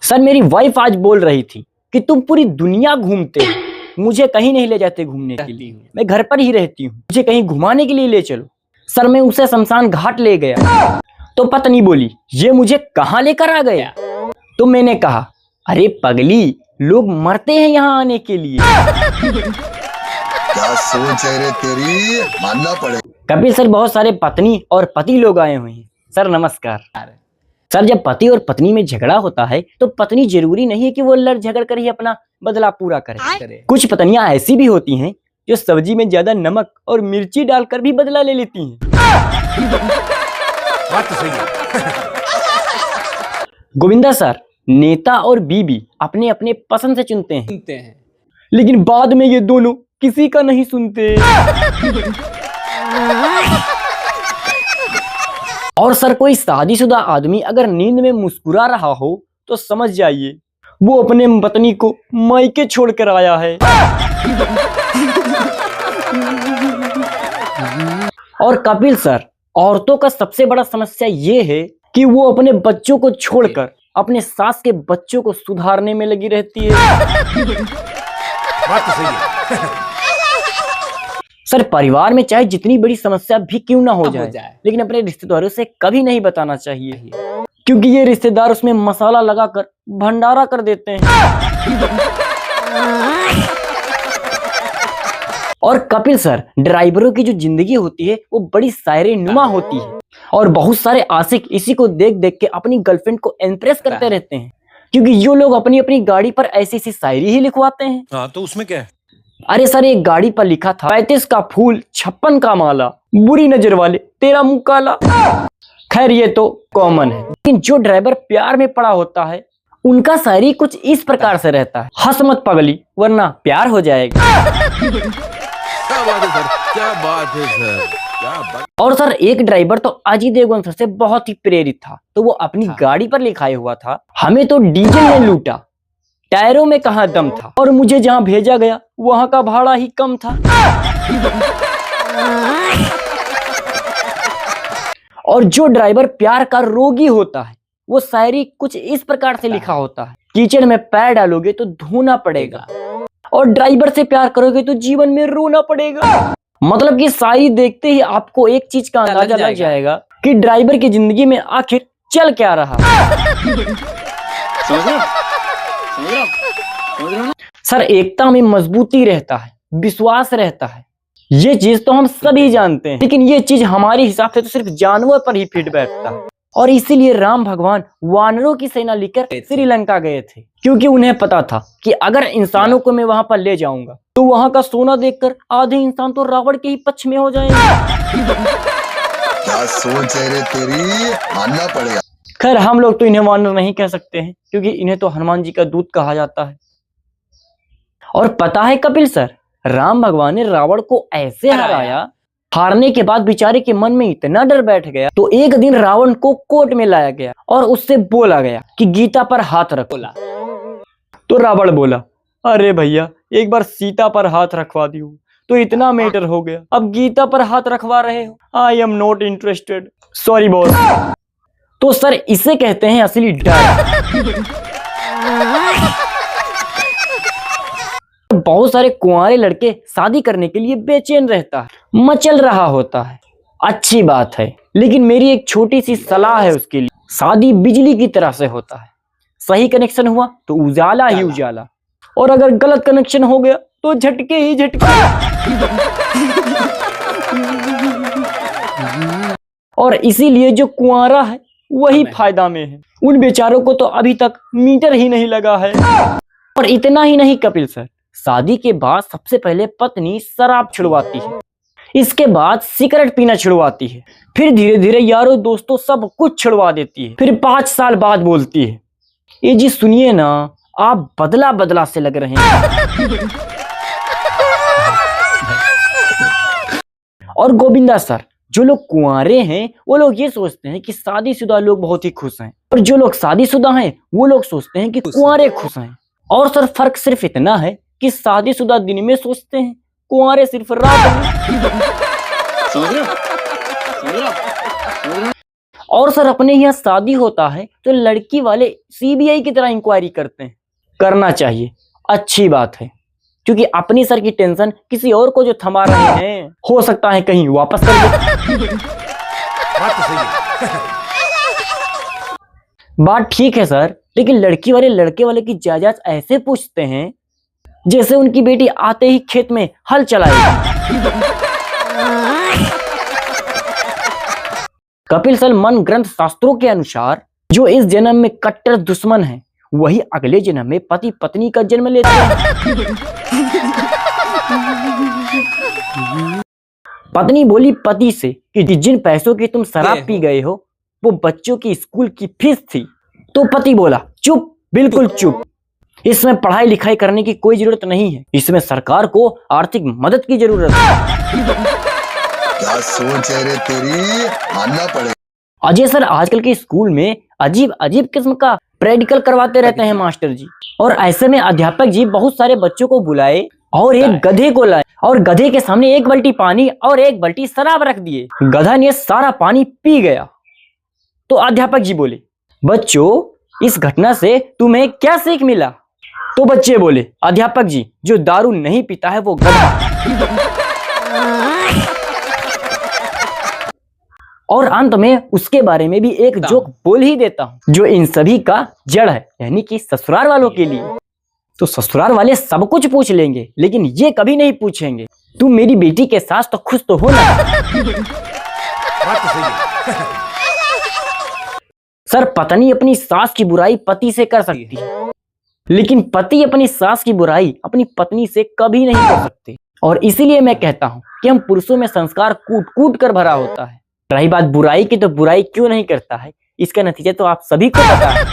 Sir मेरी wife आज बोल रही थी कि तुम पूरी दुनिया घूमते हो, मुझे कहीं नहीं ले जाते घूमने के लिए, मैं घर पर ही रहती हूँ, मुझे कहीं घुमाने के लिए ले चलो। सर मैं उसे शमशान घाट ले गया तो पत्नी बोली ये मुझे कहाँ लेकर आ गया। तो मैंने कहा अरे पगली, लोग मरते हैं यहाँ आने के लिए। क्या सोच है रे तेरी, मानना पड़ेगा। कपिल सर बहुत सारे पत्नी और पति लोग आए हुए हैं। सर नमस्कार। सर जब पति और पत्नी में झगड़ा होता है तो पत्नी जरूरी नहीं है कि वो लड़ झगड़ कर ही अपना बदला पूरा करे। कुछ पत्नियां ऐसी भी होती हैं जो सब्जी में ज्यादा नमक और मिर्ची डालकर भी बदला ले लेती हैं। बात तो सही है। गोविंदा सर, नेता और बीबी अपने अपने पसंद से चुनते हैं लेकिन बाद में ये दोनों किसी का नहीं सुनते। और सर कोई शादीशुदा आदमी अगर नींद में मुस्कुरा रहा हो तो समझ जाइए वो अपने पत्नी को मायके छोड़ कर आया है। और कपिल सर, औरतों का सबसे बड़ा समस्या ये है कि वो अपने बच्चों को छोड़कर अपने सास के बच्चों को सुधारने में लगी रहती है। बात तो सही है। सर परिवार में चाहे जितनी बड़ी समस्या भी क्यों ना हो जाए लेकिन अपने रिश्तेदारों से कभी नहीं बताना चाहिए, क्योंकि ये रिश्तेदार उसमें मसाला लगाकर भंडारा कर देते हैं। और कपिल सर, ड्राइवरों की जो जिंदगी होती है वो बड़ी शायरी नुमा होती है और बहुत सारे आशिक इसी को देख देख के अपनी गर्लफ्रेंड को इम्प्रेस करते रहते हैं, क्योंकि जो लोग अपनी अपनी गाड़ी पर ऐसी ऐसी शायरी ही लिखवाते हैं। हाँ तो उसमें क्या है? अरे सर एक गाड़ी पर लिखा था 35 का फूल 56 का माला, बुरी नजर वाले तेरा मुंह काला। खैर ये तो कॉमन है, लेकिन जो ड्राइवर प्यार में पड़ा होता है उनका शायरी कुछ इस प्रकार से रहता है, हंस मत पगली वरना प्यार हो जाएगा। क्या बात है सर, क्या बात है सर, क्या बात। और सर एक ड्राइवर तो अजय देवगन सर से बहुत ही प्रेरित था, तो वो अपनी गाड़ी पर लिखाया हुआ था हमें तो डीजल ने लूटा, टायरों में कहाँ दम था, और मुझे जहाँ भेजा गया वहां का भाड़ा ही कम था। और जो ड्राइवर प्यार का रोगी होता है वो शायरी कुछ इस प्रकार से लिखा होता है, कीचड़ में पैर डालोगे तो धोना पड़ेगा और ड्राइवर से प्यार करोगे तो जीवन में रोना पड़ेगा। मतलब कि शायरी देखते ही आपको एक चीज का अंदाजा लग जाएगा कि ड्राइवर की जिंदगी में आखिर चल क्या रहा। समझ रहे हो? सर एकता में मजबूती रहता है, विश्वास रहता है, ये चीज तो हम सभी जानते हैं, लेकिन ये चीज हमारे हिसाब से तो सिर्फ जानवर पर ही फिट बैठता है। और इसीलिए राम भगवान वानरों की सेना लेकर श्रीलंका गए थे, क्योंकि उन्हें पता था कि अगर इंसानों को मैं वहां पर ले जाऊंगा तो वहां का सोना देखकर आधे इंसान तो रावण के ही पक्ष में हो जाएंगे। क्या सोच है रे तेरी, मानना पड़ेगा। खैर हम लोग तो इन्हें वानर नहीं कह सकते हैं, क्योंकि इन्हें तो हनुमान जी का दूत कहा जाता है। और पता है कपिल सर, राम भगवान ने रावण को ऐसे हराया, हारने के बाद बेचारे के मन में इतना डर बैठ गया तो एक दिन रावण को कोर्ट में लाया गया और उससे बोला गया कि गीता पर हाथ रखो। तो रावण बोला अरे भैया एक बार सीता पर हाथ रखवा दियो तो इतना मैटर हो गया, अब गीता पर हाथ रखवा रहे हो, I am not interested, sorry boss. तो सर इसे कहते हैं असली डर। बहुत सारे कुंवारे लड़के शादी करने के लिए बेचैन रहता है, मचल रहा होता है, अच्छी बात है, लेकिन मेरी एक छोटी सी सलाह है उसके लिए, शादी बिजली की तरह से होता है, सही कनेक्शन हुआ तो उजाला ही उजाला, और अगर गलत कनेक्शन हो गया तो झटके ही झटके। और इसीलिए जो कुंवारा है वही फायदा में है, उन बेचारों को तो अभी तक मीटर ही नहीं लगा है। और इतना ही नहीं कपिल सर, शादी के बाद सबसे पहले पत्नी शराब छुड़वाती है, इसके बाद सिगरेट पीना छुड़वाती है, फिर धीरे धीरे यारों दोस्तों सब कुछ छुड़वा देती है, फिर 5 साल बाद बोलती है ये जी सुनिए ना, आप बदला बदला से लग रहे हैं। और गोविंदा सर, जो लोग कुंवारे हैं वो लोग ये सोचते हैं कि शादीशुदा लोग बहुत ही खुश हैं, और जो लोग शादीशुदा हैं वो लोग सोचते हैं कि कुंवारे खुश हैं। और सर फर्क सिर्फ इतना है कि शादीशुदा दिन में सोचते हैं, कुंवारे सिर्फ रात में। समझ रहे हो? और सर अपने यहाँ शादी होता है तो लड़की वाले सीबीआई की तरह इंक्वायरी करते हैं। करना चाहिए, अच्छी बात है, क्योंकि अपनी सर की टेंशन किसी और को जो थमा रहे हैं हो सकता है कहीं वापस कर दे। बात तो सही है। बात ठीक है सर, लेकिन लड़की वाले लड़के वाले की जायदाद ऐसे पूछते हैं जैसे उनकी बेटी आते ही खेत में हल चलाएगी। कपिल सर, मन ग्रंथ शास्त्रों के अनुसार जो इस जन्म में कट्टर दुश्मन है वही अगले जन्म में पति पत्नी का जन्म लेते हैं। पत्नी बोली पति से कि जिन पैसों की तुम शराब पी गए हो वो बच्चों की स्कूल की फीस थी। तो पति बोला चुप, बिल्कुल चुप, इसमें पढ़ाई लिखाई करने की कोई जरूरत नहीं है, इसमें सरकार को आर्थिक मदद की जरूरत है। क्या सोच है रे तेरी, मानना पड़ेगा। अजय सर, आजकल के स्कूल में अजीब अजीब किस्म का प्रैक्टिकल करवाते रहते हैं मास्टर जी, और ऐसे में अध्यापक जी बहुत सारे बच्चों को बुलाए और एक गधे को लाए और गधे के सामने एक बाल्टी पानी और एक बाल्टी शराब रख दिए। गधा ने सारा पानी पी गया। तो अध्यापक जी बोले बच्चों इस घटना से तुम्हें क्या सीख मिला? तो बच्चे बोले अध्यापक जी जो दारू नहीं पीता है वो गधा। और अंत में उसके बारे में भी एक जोक बोल ही देता हूँ जो इन सभी का जड़ है, यानी कि ससुराल वालों के लिए। तो ससुराल वाले सब कुछ पूछ लेंगे लेकिन ये कभी नहीं पूछेंगे तुम मेरी बेटी के सास तो खुश तो हो ना। बात तो सही है। सर, पत्नी अपनी सास की बुराई पति से कर सकती है लेकिन पति अपनी सास की बुराई अपनी पत्नी से कभी नहीं कर सकते। और इसीलिए मैं कहता हूँ कि हम पुरुषों में संस्कार कूट कूट कर भरा होता है। रही बात बुराई की, तो बुराई क्यों नहीं करता है इसका नतीजा तो आप सभी को पता है।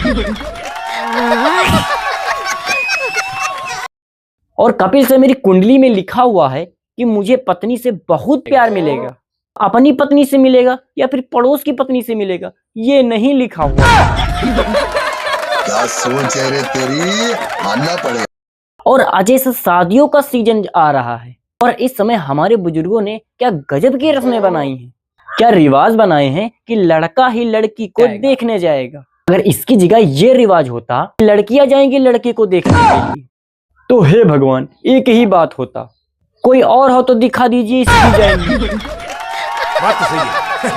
और कपिल से मेरी कुंडली में लिखा हुआ है कि मुझे पत्नी से बहुत प्यार मिलेगा, अपनी पत्नी से मिलेगा या फिर पड़ोस की पत्नी से मिलेगा, ये नहीं लिखा हुआ। क्या सोच है रे तेरी, मानना पड़ेगा। और अजय से शादियों का सीजन आ रहा है और इस समय हमारे बुजुर्गों ने क्या गजब की रस्में बनाई हैं, क्या रिवाज बनाए हैं कि लड़का ही लड़की को देखने जाएगा। अगर इसकी जगह ये रिवाज होता लड़कियां जाएंगी लड़के को देखने के लिए तो हे भगवान एक ही बात होता, कोई और हो तो दिखा दीजिए इसकी जाएंगी। बात तो सही है।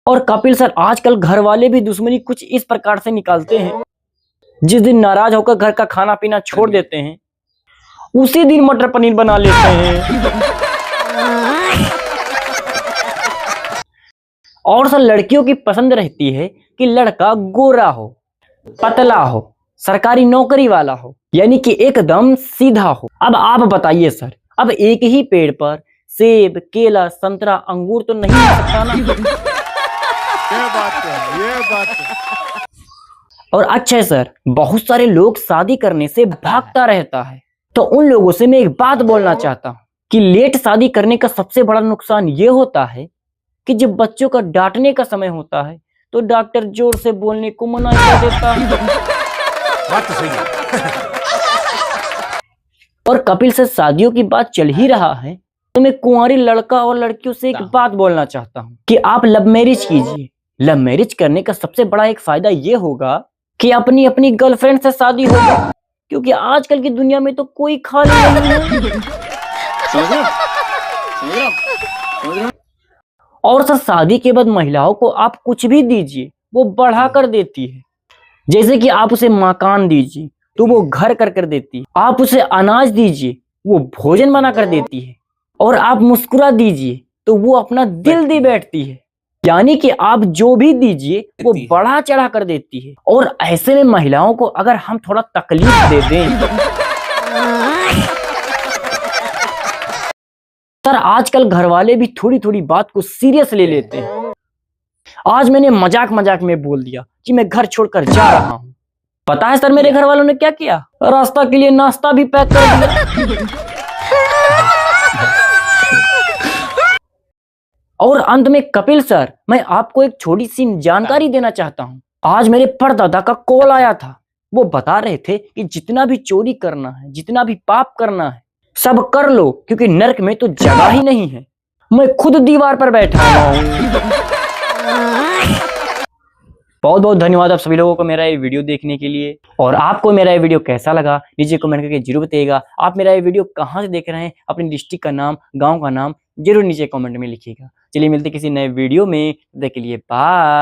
और कपिल सर, आजकल घर वाले भी दुश्मनी कुछ इस प्रकार से निकालते हैं, जिस दिन नाराज होकर घर का खाना पीना छोड़ देते हैं उसी दिन मटर पनीर बना लेते हैं। और सर, लड़कियों की पसंद रहती है कि लड़का गोरा हो, पतला हो, सरकारी नौकरी वाला हो, यानी कि एकदम सीधा हो। अब आप बताइए सर, अब एक ही पेड़ पर सेब, केला, संतरा, अंगूर तो नहीं हो सकता ना। ये बात है, ये बात है। और अच्छा सर, बहुत सारे लोग शादी करने से भागता रहता है, तो उन लोगों से मैं एक बात बोलना चाहता हूँ कि लेट शादी करने का सबसे बड़ा नुकसान ये होता है कि जब बच्चों का डांटने का समय होता है तो डॉक्टर जोर से बोलने को मना कर देता है। बात तो सही है। और कपिल से शादियों की बात चल ही रहा है तो मैं कुंवारी लड़का और लड़कियों से एक बात बोलना चाहता हूँ कि आप लव मैरिज कीजिए। लव मैरिज करने का सबसे बड़ा एक फायदा ये होगा कि अपनी अपनी गर्लफ्रेंड से शादी होगा, क्योंकि आजकल की दुनिया में तो कोई खाली नहीं है। और सर, शादी के बाद महिलाओं को आप कुछ भी दीजिए वो बढ़ा कर देती है। जैसे कि आप उसे मकान दीजिए तो वो घर कर देती है, आप उसे अनाज दीजिए वो भोजन बना कर देती है, और आप मुस्कुरा दीजिए तो वो अपना दिल दे बैठती है। यानी कि आप जो भी दीजिए वो बढ़ा चढ़ा कर देती है। और ऐसे में महिलाओं को अगर हम थोड़ा तकलीफ दे दें, सर आजकल घर वाले भी थोड़ी थोड़ी बात को सीरियस ले लेते हैं। आज मैंने मजाक मजाक में बोल दिया कि मैं घर छोड़कर जा रहा हूँ। पता है सर मेरे घर वालों ने क्या किया? रास्ता के लिए नाश्ता भी पैक कर दिया। और अंत में कपिल सर, मैं आपको एक छोटी सी जानकारी देना चाहता हूँ। आज मेरे परदादा का कॉल आया था, वो बता रहे थे कि जितना भी चोरी करना है, जितना भी पाप करना है सब कर लो, क्योंकि नर्क में तो जगह ही नहीं है। मैं खुद दीवार पर बैठा हुआ हूँ। बहुत बहुत धन्यवाद आप सभी लोगों को मेरा ये वीडियो देखने के लिए। और आपको मेरा ये वीडियो कैसा लगा नीचे कमेंट करके जरूर बताइएगा। आप मेरा ये वीडियो कहाँ से देख रहे हैं, अपनी डिस्ट्रिक्ट का नाम, गांव का नाम जरूर नीचे कमेंट में लिखिएगा। चलिए मिलते किसी नए वीडियो में, तब तक के लिए बाय।